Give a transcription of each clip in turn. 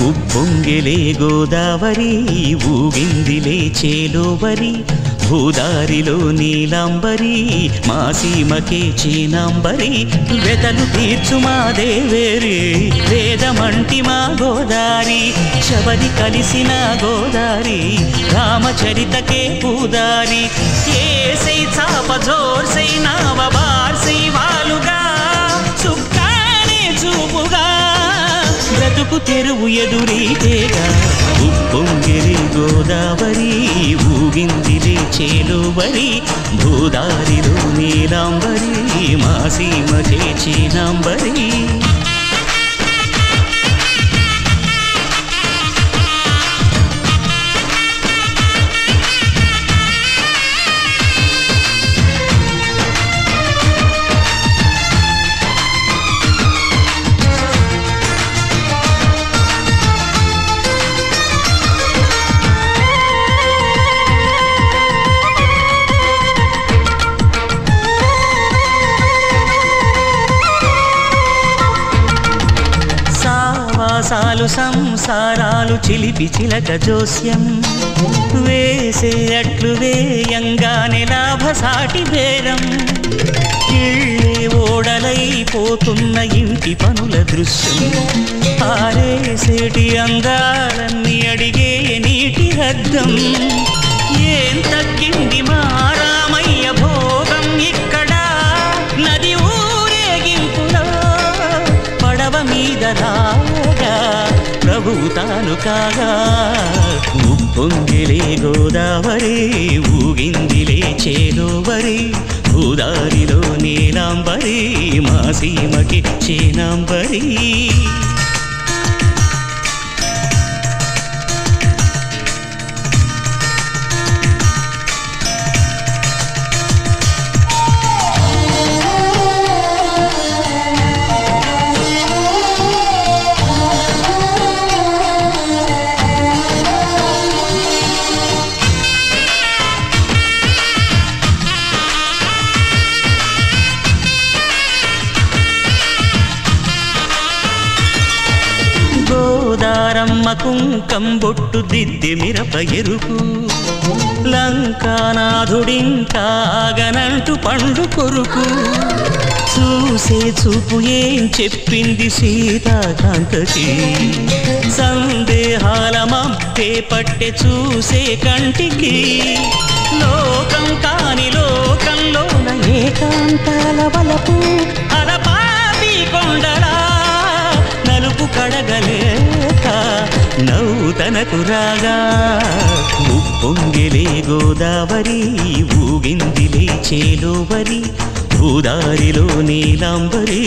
ఉప్పొంగిలే గోదావరి ఊగిందిలే చేలోవరి భూదారిలో నీలాంబరి మా సీమకే చీనాంబరి వెతలు తీర్చు మా దేవేరి వేదమంటి మా గోదారి శబరి కలిసిన గోదారి రామచరితకే పూదారి ఏసై చాప జోర్సై నావ బార్సై వాలుగా సుక్కానే చూపుగా బ్రతుకు తెరువు ఎదురీతేగా ఉప్పొంగిలే గోదావరి ఊగిందిలే చేలోవరి భూదారిలో నీలాంబరి మా సీమకే చీనాంబరి సాలు సంసారాలు చిలిపి చిలక జోస్యం వేసే అట్లు వేయంగానే లాభసాటి బేరం ఇళ్ళే ఓడలైపోతున్న ఇంటి పనుల దృశ్యం ఆరేసేటి అందాలన్నీ అడిగే నీటి రద్దం ఏం తగ్గింది మా రామయ్య భోగం ఇక్కడ నది ఊరేగింపులో పడవ మీద రాగా ప్రభువు తాను కాగా ఉప్పొంగిలే గోదావరి ఊగిందిలే చేలోవరి భూదారిలో నీలాంబరి మా సీమకి చీనాంబరి గోదారమ్మ కుంకం బొట్టు దిద్ది మిరప ఎరుపు లంకానాథుడింకాగనంటూ పండు కొరుకు చూసే చూపు ఏం చెప్పింది సీతాకాంతకి సందేహాల మబ్బే పట్టె చూసే కంటికి లోకం కాని లోకంలోన ఏకాంతాల వలపు అలపాపి కొండలా నలుపు కడగలేక నవ్వుతనకు రాగా ఉప్పొంగిలే గోదావరి ఊగిందిలే చేలోవరి భూదారిలో నీలాంబరి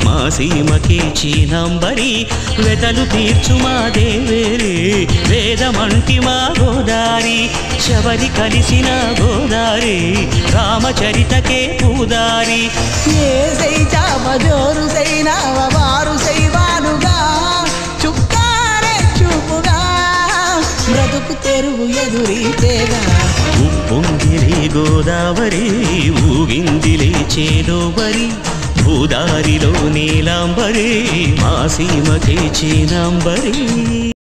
మా సీమకే చీనాంబరి వెతలు తీర్చు మా దేవేరి వేదమంటి మా గోదారి శబరి కలిసిన గోదారి రామచరితకే పూదారి ఏసై చాప జోరుసై నావ బారుసై వాలుగా చుక్కారే చూపుగా బ్రతుకు తెరువు ఎదురీతేగా ఉప్పొంగిలే గోదావరి ఊగిందిలే చేలోవరి భూదారిలో నీలాంబరి మా సీమకే చీనాంబరి